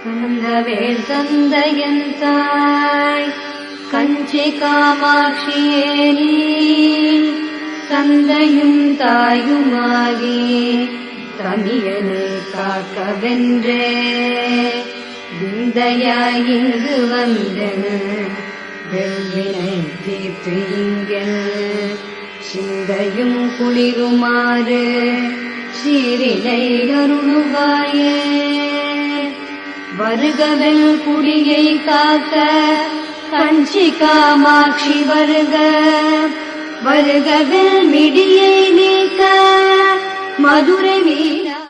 கந்தவேல் தந்தையன் தாய் கஞ்சி காமாட்சியே நீ தந்தையும் தாயுமாகி தமியனை காக்கவென்றே விந்தையாய் இங்கு வந்தன் வெள்வினை தீர்த்து இங்கன் சிந்தையும் குளிருமாறு சீரினை அருளுவாயே. வருகவெல் குடியை காக்க கஞ்சி காமாட்சி வருக, வருகவெல் மிடியை நீக்க மதுரை மீனா